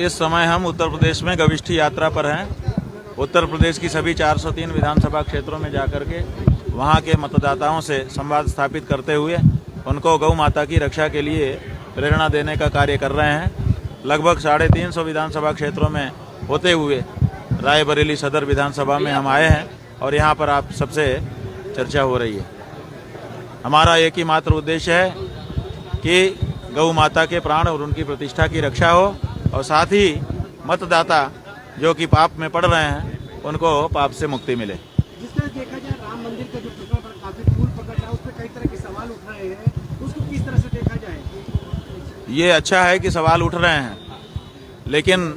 इस समय हम उत्तर प्रदेश में गविष्ठी यात्रा पर हैं। उत्तर प्रदेश की सभी 403 विधानसभा क्षेत्रों में जाकर के वहां के मतदाताओं से संवाद स्थापित करते हुए उनको गौ माता की रक्षा के लिए प्रेरणा देने का कार्य कर रहे हैं। लगभग 350 विधानसभा क्षेत्रों में होते हुए रायबरेली सदर विधानसभा में हम आए हैं और यहाँ पर आप सबसे चर्चा हो रही है। हमारा एक ही मात्र उद्देश्य है कि गौ माता के प्राण और उनकी प्रतिष्ठा की रक्षा हो और साथ ही मतदाता जो कि पाप में पड़ रहे हैं उनको पाप से मुक्ति मिले। जिस तरह देखा जाए राम मंदिर का जो प्रकरण पर काफी फूल पकड़ रहा है, उस पर कई तरह के सवाल उठ रहे हैं, उसको किस तरह से देखा जाए? ये अच्छा है कि सवाल उठ रहे हैं, लेकिन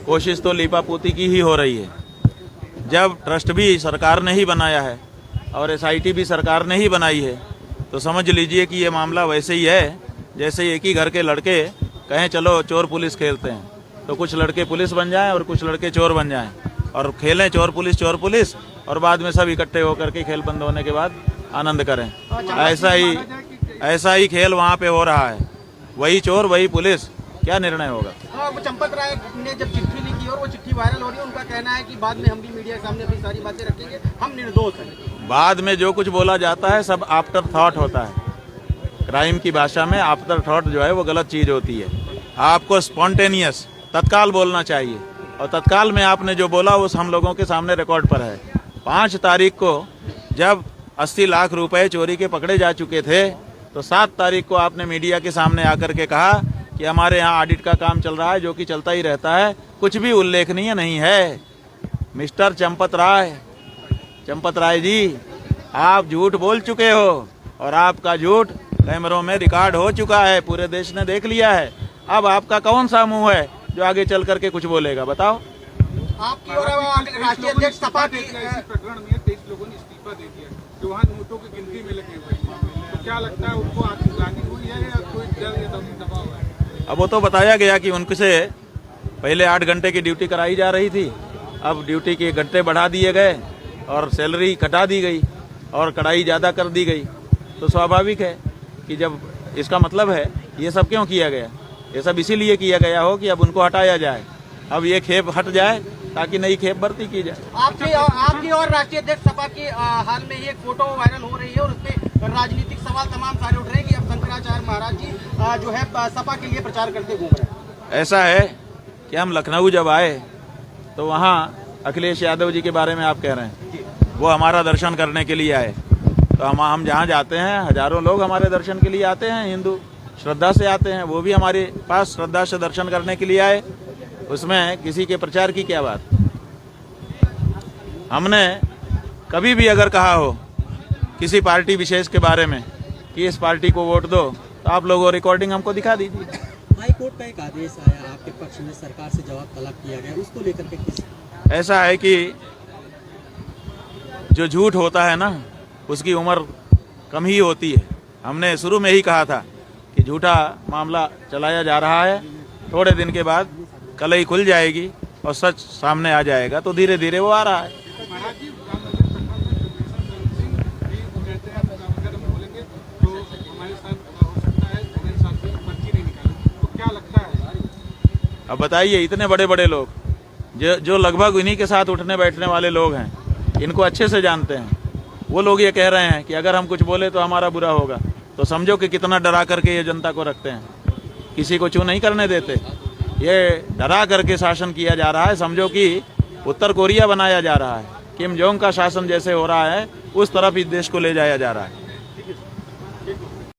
कोशिश तो लीपापोती की ही हो रही है। जब ट्रस्ट भी सरकार ने ही बनाया है और SIT भी सरकार ने ही बनाई है, तो समझ लीजिए कि ये मामला वैसे ही है जैसे एक ही घर के लड़के कहें चलो चोर पुलिस खेलते हैं, तो कुछ लड़के पुलिस बन जाएं और कुछ लड़के चोर बन जाएं और खेलें चोर पुलिस और बाद में सब इकट्ठे होकर के खेल बंद होने के बाद आनंद करें। ऐसा ही खेल वहाँ पे हो रहा है, वही चोर वही पुलिस। क्या निर्णय होगा? वो चंपत राय ने जब चिट्ठी लिखी और वो चिट्ठी वायरल हो रही है, उनका कहना है कि बाद में हम भी मीडिया के सामने अपनी सारी बातें रखेंगे, हम निर्दोष हैं। बाद में जो कुछ बोला जाता है सब आफ्टर थॉट होता है। क्राइम की भाषा में आफ्टर थॉट जो है वो गलत चीज होती है। आपको स्पॉन्टेनियस तत्काल बोलना चाहिए और तत्काल में आपने जो बोला वो हम लोगों के सामने रिकॉर्ड पर है। 5 तारीख को जब 80 लाख रुपए चोरी के पकड़े जा चुके थे, तो 7 तारीख को आपने मीडिया के सामने आकर के कहा कि हमारे यहाँ ऑडिट का काम चल रहा है, जो कि चलता ही रहता है, कुछ भी उल्लेखनीय नहीं है। मिस्टर चंपत राय जी, आप झूठ बोल चुके हो और आपका झूठ कैमरों में रिकॉर्ड हो चुका है, पूरे देश ने देख लिया है। अब आपका कौन सा मुंह है जो आगे चल करके कुछ बोलेगा? बताओ। आपकी और राष्ट्रीय अध्यक्ष सपा के प्रकरण में 23 लोगों ने इस्तीफा दे दिया, जो वहाँ नोटों की गिनती में लगे हुए हैं, तो क्या लगता है उनको आत्मग्लानि हुई है या कोई डर या दबाव है? अब वो तो बताया गया कि उनसे पहले 8 घंटे की ड्यूटी कराई जा रही थी, अब ड्यूटी के घंटे बढ़ा दिए गए और सैलरी कटा दी गई और कड़ाई ज़्यादा कर दी गई। तो स्वाभाविक है कि जब इसका मतलब है ये सब क्यों किया गया, ये सब इसीलिए किया गया हो कि अब उनको हटाया जाए, अब ये खेप हट जाए ताकि नई खेप भर्ती की जाए। आपकी और राष्ट्रीय अध्यक्ष सपा की हाल में ही एक फोटो वायरल हो रही है और उसपे राजनीतिक सवाल तमाम सारे उठ रहे हैं कि अब शंकराचार्य महाराज जी जो है सपा के लिए प्रचार करते घूम रहे हैं। ऐसा है कि हम लखनऊ जब आए तो वहाँ अखिलेश यादव जी के बारे में आप कह रहे हैं, वो हमारा दर्शन करने के लिए आए। तो हम जहाँ जाते हैं हजारों लोग हमारे दर्शन के लिए आते हैं, हिंदू श्रद्धा से आते हैं, वो भी हमारे पास श्रद्धा से दर्शन करने के लिए आए। उसमें किसी के प्रचार की क्या बात? हमने कभी भी अगर कहा हो किसी पार्टी विशेष के बारे में कि इस पार्टी को वोट दो, तो आप लोगों रिकॉर्डिंग हमको दिखा दीजिए। हाई कोर्ट का एक आदेश आया आपके पक्ष में, सरकार से जवाब तलब किया गया, उसको लेकर के किस? ऐसा है कि जो झूठ होता है ना उसकी उम्र कम ही होती है। हमने शुरू में ही कहा था कि झूठा मामला चलाया जा रहा है, थोड़े दिन के बाद कलई खुल जाएगी और सच सामने आ जाएगा। तो धीरे धीरे वो आ रहा है। अब बताइए, इतने बड़े बड़े लोग जो लगभग इन्हीं के साथ उठने बैठने वाले लोग हैं, इनको अच्छे से जानते हैं, वो लोग ये कह रहे हैं कि अगर हम कुछ बोले तो हमारा बुरा होगा। तो समझो कि कितना डरा करके ये जनता को रखते हैं, किसी को चू नहीं करने देते। ये डरा करके शासन किया जा रहा है। समझो कि उत्तर कोरिया बनाया जा रहा है, किम जोंग का शासन जैसे हो रहा है उस तरफ इस देश को ले जाया जा रहा है।